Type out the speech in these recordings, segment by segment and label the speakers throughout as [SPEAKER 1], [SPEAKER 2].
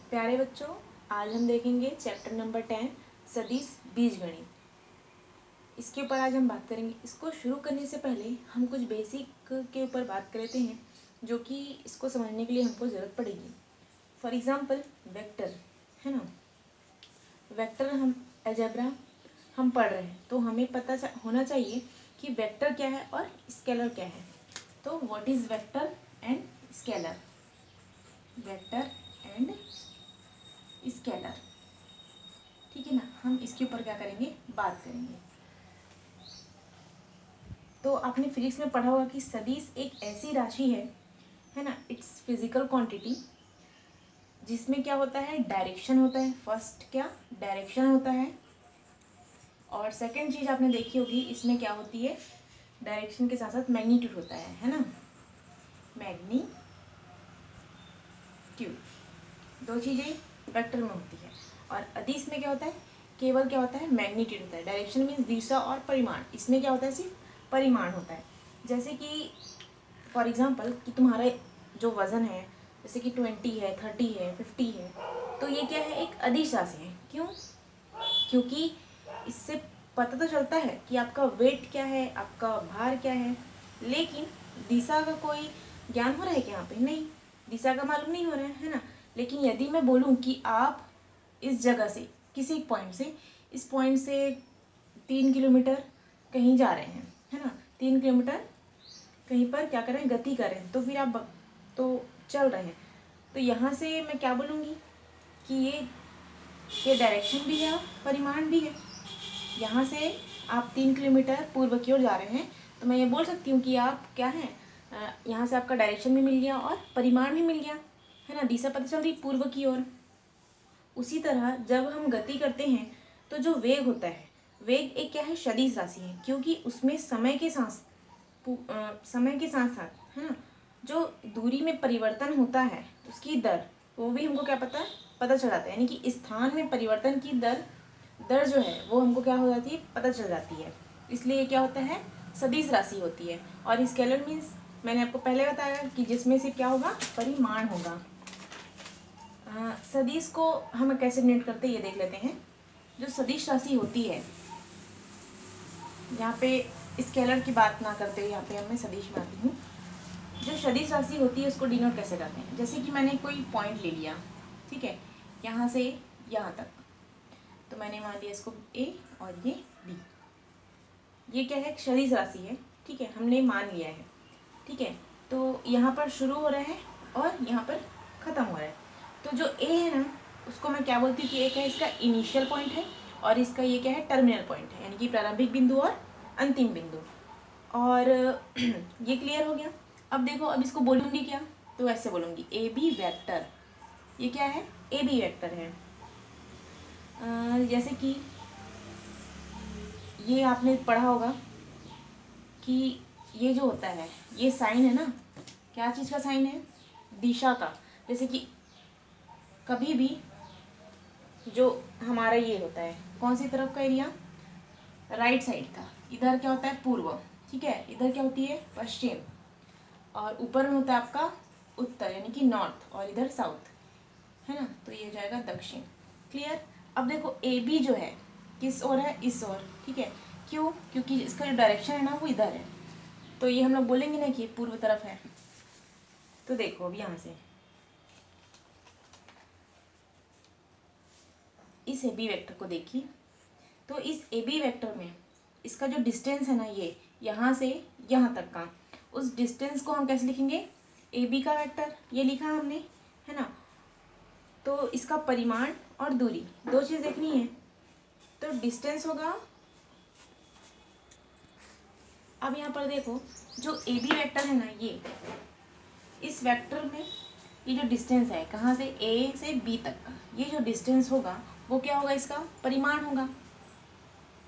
[SPEAKER 1] प्यारे बच्चों, आज हम देखेंगे चैप्टर नंबर 10 सदिश बीजगणित। इसके ऊपर आज हम बात करेंगे। इसको शुरू करने से पहले हम कुछ बेसिक के ऊपर बात कर लेते हैं जो कि इसको समझने के लिए हमको ज़रूरत पड़ेगी। फॉर एग्जांपल वेक्टर है ना, वेक्टर हम अलजेब्रा हम पढ़ रहे हैं तो हमें पता होना चाहिए कि वेक्टर क्या है और स्केलर क्या है। तो what is vector and scalar, vector and scalar, ठीक है ना। हम इसके ऊपर क्या करेंगे, बात करेंगे। तो आपने फिजिक्स में पढ़ा होगा कि सदिश एक ऐसी राशि है ना, इट्स फिजिकल क्वांटिटी, जिसमें क्या होता है, डायरेक्शन होता है। फर्स्ट क्या, डायरेक्शन होता है, और सेकंड चीज़ आपने देखी होगी इसमें क्या होती है, डायरेक्शन के साथ साथ मैग्नीट्यूड होता है ना, मैग्नीट्यूड। दो चीज़ें वेक्टर में होती है। और अदिश में क्या होता है, केवल क्या होता है, मैग्नीट्यूड होता है। डायरेक्शन मीन्स दिशा और परिमाण, इसमें क्या होता है, सिर्फ परिमाण होता है। जैसे कि फॉर एग्जांपल कि तुम्हारा जो वज़न है, जैसे कि 20 है, 30 है, 50 है, तो ये क्या है, एक अदिश राशि है। क्यों? क्योंकि इससे पता तो चलता है कि आपका वेट क्या है, आपका भार क्या है, लेकिन दिशा का कोई ज्ञान हो रहा है क्या यहाँ पे? नहीं, दिशा का मालूम नहीं हो रहा है ना। लेकिन यदि मैं बोलूँ कि आप इस जगह से, किसी पॉइंट से, इस पॉइंट से 3 किलोमीटर कहीं जा रहे हैं, है ना, 3 किलोमीटर कहीं पर क्या कर रहे हैं, गति कर रहे हैं, तो फिर आप तो चल रहे हैं, तो यहाँ से मैं क्या बोलूँगी कि ये डायरेक्शन भी है, परिमाण भी है। यहाँ से आप 3 किलोमीटर पूर्व की ओर जा रहे हैं, तो मैं ये बोल सकती हूँ कि आप क्या हैं, यहाँ से आपका डायरेक्शन भी मिल गया और परिमाण भी मिल गया, है ना, दिशा पता चल रही पूर्व की ओर। उसी तरह जब हम गति करते हैं तो जो वेग होता है, वेग एक क्या है, सदिश राशि है, क्योंकि उसमें समय के साथ साथ, है ना, जो दूरी में परिवर्तन होता है उसकी दर, वो भी हमको क्या पता चल जाता है। यानी कि स्थान में परिवर्तन की दर जो है वो हमको क्या हो जाती है, पता चल जाती है। इसलिए ये क्या होता है, सदिश राशि होती है। और स्केलर मीन्स मैंने आपको पहले बताया कि जिसमें से क्या होगा, परिमाण होगा। सदिश को हम कैसे डिनोट करते हैं ये देख लेते हैं। जो सदिश राशि होती है, यहाँ पे स्केलर की बात ना करते हुए यहाँ पे मैं सदिश में आती हूँ। जो सदिश राशि होती है उसको डिनोट कैसे करते हैं, जैसे कि मैंने कोई पॉइंट ले लिया, ठीक है, यहाँ से यहाँ तक, तो मैंने मान लिया इसको ए और ये बी। ये क्या है, सदिश राशि है, ठीक है, हमने मान लिया है, ठीक है। तो यहाँ पर शुरू हो रहा है और यहाँ पर ख़त्म हो रहा है। तो जो ए है ना, उसको मैं क्या बोलती हूँ कि एक है इसका इनिशियल पॉइंट है, और इसका ये क्या है, टर्मिनल पॉइंट है, यानी कि प्रारंभिक बिंदु और अंतिम बिंदु। और ये क्लियर हो गया। अब देखो, अब इसको बोलूँगी क्या, तो ऐसे बोलूँगी ए बी वैक्टर। ये क्या है, ए बी वैक्टर है। जैसे कि ये आपने पढ़ा होगा कि ये जो होता है, ये साइन है ना, क्या चीज़ का साइन है, दिशा का। जैसे कि कभी भी जो हमारा ये होता है, कौन सी तरफ का एरिया, राइट साइड का, इधर क्या होता है, पूर्व, ठीक है, इधर क्या होती है, पश्चिम, और ऊपर में होता है आपका उत्तर यानी कि नॉर्थ, और इधर साउथ, है ना, तो ये हो जाएगा दक्षिण। क्लियर। अब देखो ए बी जो है किस ओर है, इस ओर, ठीक है। क्यों? क्योंकि इसका जो डायरेक्शन है ना वो इधर है, तो ये हम लोग बोलेंगे ना कि पूर्व तरफ है। तो देखो अब यहाँ से इस ए बी वेक्टर को देखिए, तो इस ए बी वेक्टर में इसका जो डिस्टेंस है ना, ये यहाँ से यहाँ तक का, उस डिस्टेंस को हम कैसे लिखेंगे, ए बी का वेक्टर, ये लिखा हमने, है ना। तो इसका परिमाण और दूरी दो चीज़ देखनी है, तो डिस्टेंस होगा। अब यहाँ पर देखो, जो ए बी वेक्टर है ना, ये इस वेक्टर में ये जो डिस्टेंस है कहाँ से, ए से बी तक का, ये जो डिस्टेंस होगा वो क्या होगा, इसका परिमाण होगा,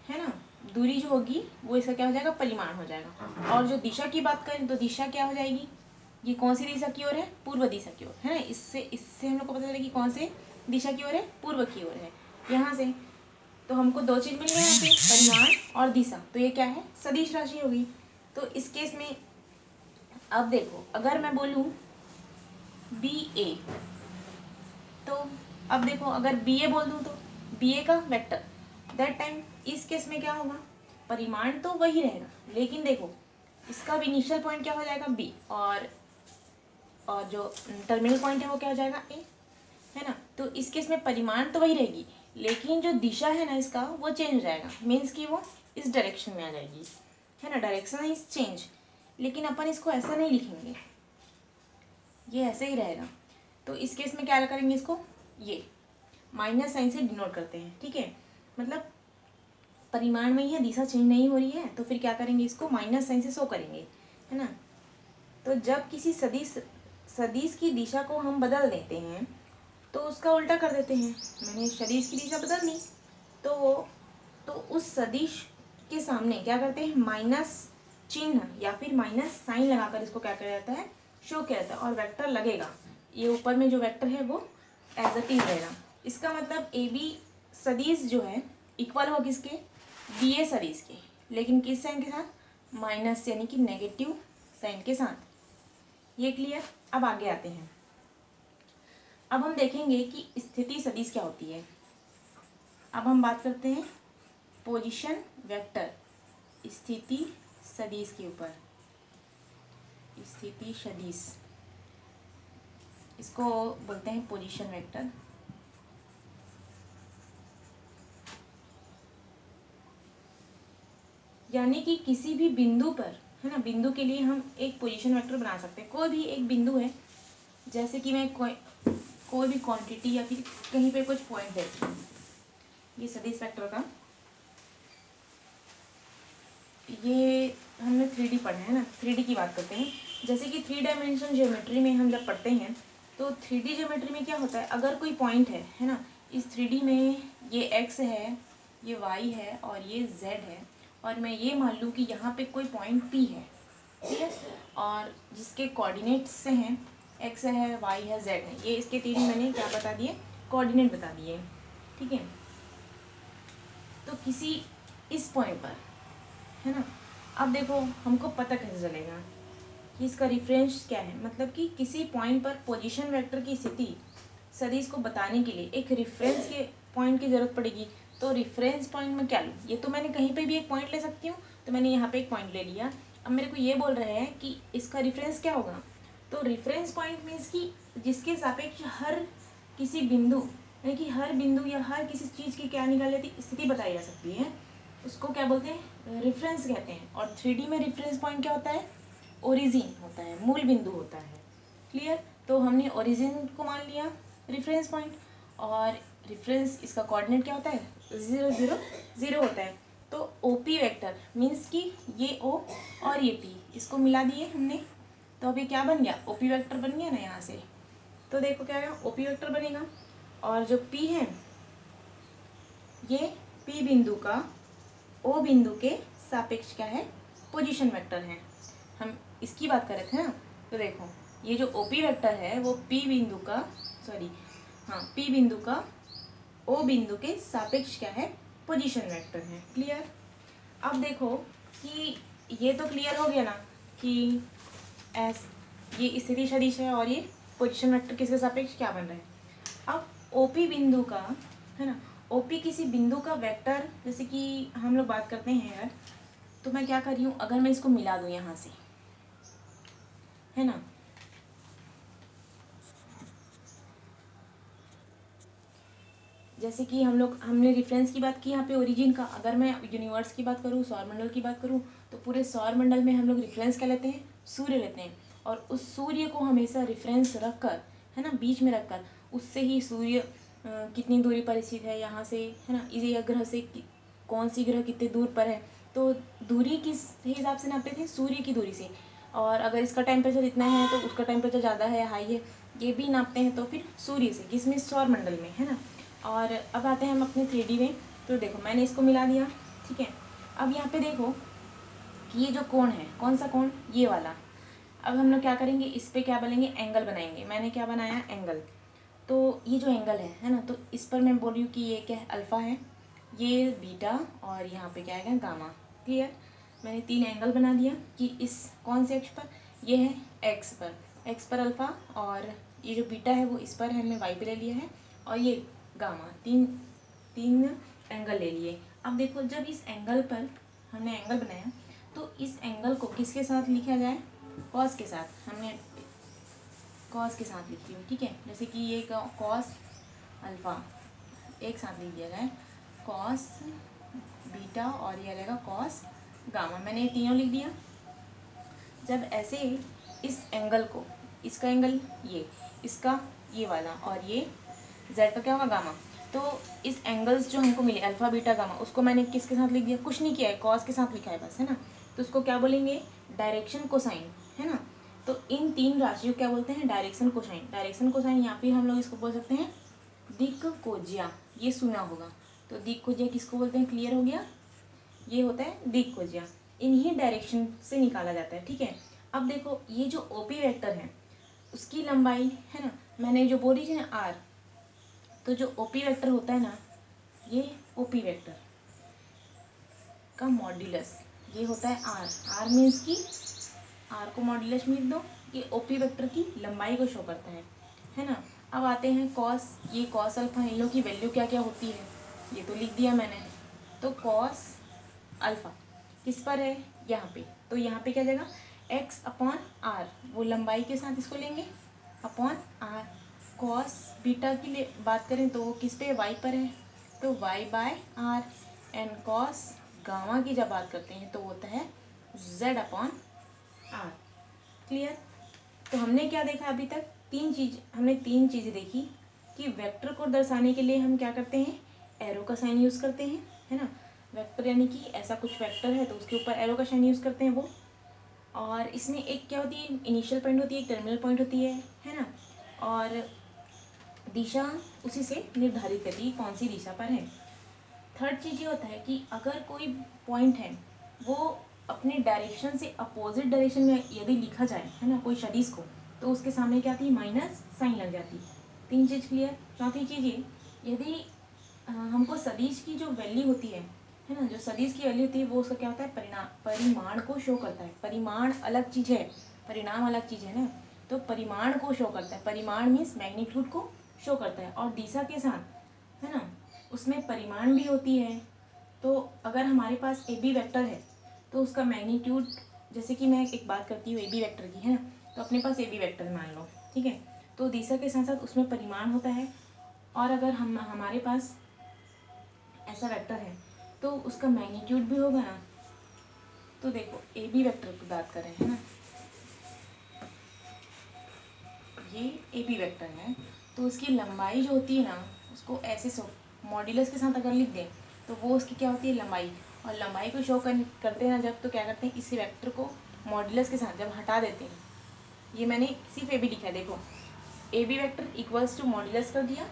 [SPEAKER 1] है ना। दूरी जो होगी वो इसका क्या हो जाएगा, परिमाण हो जाएगा। और जो दिशा की बात करें तो दिशा क्या हो जाएगी, ये कौन सी दिशा की ओर है, पूर्व दिशा की ओर, है ना। इससे इससे हम लोग को पता चलेगा कि कौन से दिशा की ओर है, पूर्व की ओर है, यहाँ से। तो हमको दो चीज़ मिल गई यहाँ पे, परिमाण और दिशा, तो ये क्या है, सदिश राशि होगी। तो इस केस में अब देखो, अगर मैं बोलूँ बी ए, तो अब देखो अगर बी ए बोल दूँ तो बी ए का वेक्टर, दैट टाइम इस केस में क्या होगा, परिमाण तो वही रहेगा, लेकिन देखो इसका भी इनिशियल पॉइंट क्या हो जाएगा बी, और जो टर्मिनल पॉइंट है वो क्या हो जाएगा ए, है ना। तो इस केस में परिमाण तो वही रहेगी, लेकिन जो दिशा है ना इसका वो चेंज हो जाएगा, मीन्स कि वो इस डायरेक्शन में आ जाएगी, है ना, डायरेक्शन इज चेंज। लेकिन अपन इसको ऐसा नहीं लिखेंगे, ये ऐसे ही रहेगा। तो इस केस में क्या करेंगे, इसको ये माइनस साइन से डिनोट करते हैं, ठीक है। मतलब परिमाण में ही है, दिशा चेंज नहीं हो रही है, तो फिर क्या करेंगे, इसको माइनस साइन से शो करेंगे, है ना। तो जब किसी सदिश की दिशा को हम बदल देते हैं तो उसका उल्टा कर देते हैं। मैंने सदिश की दिशा बदल दी तो उस सदिश के सामने क्या करते हैं, माइनस चिन्ह या फिर माइनस साइन लगाकर इसको क्या किया जाता है, शो किया जाता है, और वेक्टर लगेगा। ये ऊपर में जो वेक्टर है वो एज इट इज रहेगा। इसका मतलब ए बी सदिश जो है इक्वल हो किसके, बी ए सदिश के, लेकिन किस साइन के साथ, माइनस यानी कि नेगेटिव साइन के साथ। ये क्लियर। अब आगे आते हैं, अब हम देखेंगे कि स्थिति सदिश क्या होती है। अब हम बात करते हैं पोजीशन वेक्टर स्थिति सदिश के ऊपर। स्थिति सदिश, इसको बोलते हैं पोजीशन वेक्टर। यानी कि किसी भी बिंदु पर, है ना, बिंदु के लिए हम एक पोजीशन वेक्टर बना सकते हैं। कोई भी एक बिंदु है, जैसे कि मैं कोई भी क्वांटिटी या फिर कहीं पे कुछ पॉइंट देती हूँ, ये सदिश वेक्टर का, ये हमने 3D पढ़ा है ना, 3D की बात करते हैं। जैसे कि 3 डायमेंशन ज्योमेट्री में हम जब पढ़ते हैं तो 3D ज्योमेट्री में क्या होता है, अगर कोई पॉइंट है ना, इस 3D में ये x है, ये y है और ये z है, और मैं ये मान लूँ कि यहाँ पे कोई पॉइंट P है, ठीक है, और जिसके कोऑर्डिनेट्स से हैं x है, y है, z है, ये इसके 3 मैंने क्या बता दिए, कोऑर्डिनेट बता दिए, ठीक है। तो किसी इस पॉइंट पर, है ना, अब देखो हमको पता कैसे चलेगा कि इसका रेफरेंस क्या है, मतलब कि किसी पॉइंट पर पोजीशन वेक्टर की स्थिति सदिश को बताने के लिए एक रेफरेंस के पॉइंट की ज़रूरत पड़ेगी। तो रेफरेंस पॉइंट में क्या लूँ, ये तो मैंने कहीं पे भी एक पॉइंट ले सकती हूँ, तो मैंने यहाँ पे एक पॉइंट ले लिया। अब मेरे को ये बोल रहे हैं कि इसका रेफरेंस क्या होगा, तो रेफरेंस पॉइंट मीन्स कि जिसके सापेक्ष हर किसी बिंदु, यानी कि हर बिंदु या हर किसी चीज़ की क्या निकाल लेती स्थिति बताई जा सकती है, उसको क्या बोलते हैं, रेफरेंस कहते हैं। और 3D में रेफरेंस पॉइंट क्या होता है, ओरिजिन होता है, मूल बिंदु होता है। क्लियर। तो हमने ओरिजिन को मान लिया रेफरेंस पॉइंट, और रेफरेंस इसका कोऑर्डिनेट क्या होता है, 0 0 0 होता है। तो OP वेक्टर मीन्स कि ये O और ये P, इसको मिला दिए हमने, तो अभी क्या बन गया, OP वेक्टर बन गया ना यहाँ से। तो देखो क्या है, OP वेक्टर बनेगा, और जो P है ये P बिंदु का O बिंदु के सापेक्ष क्या है, पोजीशन वेक्टर है। हम इसकी बात कर रहे थे ना, तो देखो ये जो OP वेक्टर है वो P बिंदु का O बिंदु के सापेक्ष क्या है, पोजीशन वेक्टर है। क्लियर। अब देखो कि ये तो क्लियर हो गया ना कि ये स्थिति सदिश है और ये पोजीशन वेक्टर किसके सापेक्ष क्या बन रहा है। अब OP बिंदु का, है ना, OP किसी बिंदु का वेक्टर, जैसे कि हम लोग बात करते हैं यार, तो मैं क्या कर रही हूँ, अगर मैं इसको मिला दूँ यहाँ से, है ना, जैसे कि हमने रेफरेंस की बात की यहाँ पे ओरिजिन का, अगर मैं यूनिवर्स की बात करूँ, सौरमंडल की बात करूँ, तो पूरे सौरमंडल में हम लोग रेफरेंस क्या लेते हैं, सूर्य लेते हैं, और उस सूर्य को हमेशा रेफरेंस रखकर, है ना, बीच में रखकर, उससे ही सूर्य कितनी दूरी पर स्थित है यहाँ से, है ना, इसी ग्रह से कौन सी ग्रह कितने दूर पर है, तो दूरी किस हिसाब से नापते थे, सूर्य की दूरी से। और अगर इसका टेम्परेचर इतना है तो उसका टेम्परेचर ज़्यादा है या हाई है, ये भी नापते हैं, तो फिर सूर्य से, किसमें, सौरमंडल में, है ना। और अब आते हैं हम अपने 3D में, तो देखो मैंने इसको मिला दिया, ठीक है। अब यहाँ पे देखो कि ये जो कोण है, कौन सा कोण, ये वाला, अब हम लोग क्या करेंगे, इस पर क्या बोलेंगे, एंगल बनाएंगे। मैंने क्या बनाया, एंगल। तो ये जो एंगल है ना, तो इस पर मैं बोल रही हूँ कि ये क्या है, अल्फ़ा है, ये बीटा, और यहाँ पे क्या है, गामा। क्लियर। मैंने 3 एंगल बना दिया कि इस कौन से अक्ष पर, ये है एक्स पर अल्फ़ा, और ये जो बीटा है वो इस पर है, हमने वाई पे ले लिया है, और ये गामा, तीन एंगल ले लिए। अब देखो जब इस एंगल पर हमने एंगल बनाया तो इस एंगल को किसके साथ लिखा जाए, कॉस के साथ। हमने कॉस के साथ लिख लिया, ठीक है। जैसे कि ये कॉस अल्फ़ा एक साथ लिख दिया जाए, कॉस बीटा और ये रहेगा कॉस गामा। मैंने ये तीनों लिख दिया। जब ऐसे इस एंगल को, इसका एंगल ये, इसका ये वाला, और ये जेड का क्या होगा, गामा। तो इस एंगल्स जो हमको मिले अल्फ़ा बीटा गामा, उसको मैंने किसके साथ लिख दिया, कुछ नहीं किया है, कॉस के साथ लिखा है बस, है ना। तो उसको क्या बोलेंगे, डायरेक्शन कोसाइन, है ना। तो इन तीन राशियों क्या बोलते हैं, डायरेक्शन कोसाइन। डायरेक्शन कोसाइन या फिर हम लोग इसको बोल सकते हैं दिक् कोज्या, ये सुना होगा। तो दिक् कोज्या किसको बोलते हैं, क्लियर हो गया। ये होता है दिक् कोज्या, इन्हीं डायरेक्शन से निकाला जाता है, ठीक है। अब देखो ये जो ओपी वेक्टर है उसकी लंबाई, है ना, मैंने जो बोली थी ना आर, तो जो ओपी वेक्टर होता है ना, ये ओपी वेक्टर का मॉड्यूलस ये होता है आर। आर मीन्स की आर को मॉड्यूलस में लिख दो, ये ओपी वेक्टर की लंबाई को शो करता है ना। अब आते हैं कॉस, ये कॉस अल्फा, इन लोगों की वैल्यू क्या क्या होती है ये तो लिख दिया मैंने। तो कॉस अल्फा किस पर है, यहाँ पे, तो यहाँ पे क्या जाएगा, एक्स अपॉन आर, वो लंबाई के साथ इसको लेंगे, अपॉन आर। कॉस बीटा की लिए बात करें तो वो किस पे, वाई पर है, तो Y by R. And cos gamma की जब बात करते हैं तो होता है जेड अपॉन आर। क्लियर। तो हमने क्या देखा अभी तक, हमने तीन चीज़ें देखी कि वेक्टर को दर्शाने के लिए हम क्या करते हैं, एरो का साइन यूज़ करते हैं, है ना। वेक्टर यानी कि ऐसा कुछ वेक्टर है तो उसके ऊपर एरो का साइन यूज़ करते हैं वो। और इसमें एक क्या होती है, इनिशियल पॉइंट होती है, एक टर्मिनल पॉइंट होती है ना। और दिशा उसी से निर्धारित करती है कौन सी दिशा पर है। थर्ड चीज़ ये होता है कि अगर कोई पॉइंट है वो अपने डायरेक्शन से अपोजिट डायरेक्शन में यदि लिखा जाए, है ना, कोई सदिश को, तो उसके सामने क्या आती है, माइनस साइन लग जाती है। तीन चीज़ क्लियर। चौथी चीज़ ये, यदि हमको सदिश की जो वैल्यू होती है ना, जो सदिश की वैल्यू होती है वो उसका क्या होता है, परिमाण को शो करता है। परिमाण अलग चीज़ है, परिणाम अलग चीज़ है ना। तो परिमाण को शो करता है, परिमाण मीन्स मैग्नीट्यूड को शो करता है। और दिशा के साथ, है ना, उसमें परिमाण भी होती है। तो अगर हमारे पास ए बी वेक्टर है तो उसका मैग्नीट्यूड, जैसे कि मैं एक बात करती हूँ ए बी वेक्टर की, है ना, तो अपने पास ए बी वेक्टर मान लो, ठीक है। तो दिशा के साथ साथ उसमें परिमाण होता है। और अगर हमारे पास ऐसा वेक्टर है तो उसका मैग्नीट्यूड भी होगा ना। तो देखो ए बी वेक्टर की बात करें, है ना, ये ए बी वेक्टर है, तो उसकी लंबाई जो होती है ना, उसको ऐसे मॉड्यूलस के साथ अगर लिख दें तो वो उसकी क्या होती है, लंबाई। और लंबाई को शो करते हैं ना जब, तो क्या करते हैं, इस वेक्टर को मॉड्यूलस के साथ जब हटा देते हैं, ये मैंने सिर्फ ए बी लिखा है, देखो A B vector equals to modulus कर दिया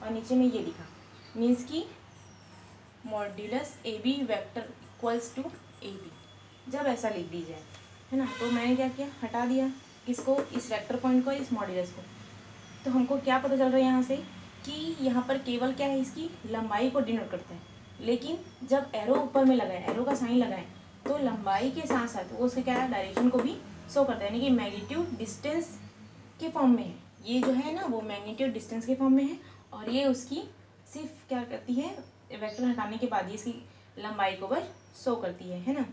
[SPEAKER 1] और नीचे में ये लिखा, मीन्स की modulus A B vector equals to A B. जब ऐसा लिख दी जाए, है ना, तो मैंने क्या किया, हटा दिया किसको, इस वेक्टर पॉइंट को, इस मॉड्यूलस को। तो हमको क्या पता चल रहा है यहाँ से कि यहाँ पर केवल क्या है, इसकी लंबाई को डिनोट करते हैं। लेकिन जब एरो ऊपर में लगाए, एरो का साइन लगाए, तो लंबाई के साथ साथ वो उसके क्या है, डायरेक्शन को भी शो करता है, यानी कि मैग्नीट्यूड डिस्टेंस के फॉर्म में है। ये जो है ना वो मैग्नीट्यूड डिस्टेंस के फॉर्म में है। और ये उसकी सिर्फ क्या करती है, वेक्टर हटाने के बाद ये इसकी लंबाई को बस शो करती है ना।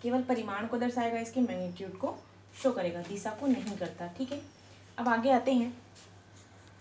[SPEAKER 1] केवल परिमाण को दर्शाएगा, इसके मैग्नीट्यूड को शो करेगा, दिशा को नहीं करता, ठीक है। अब आगे आते हैं,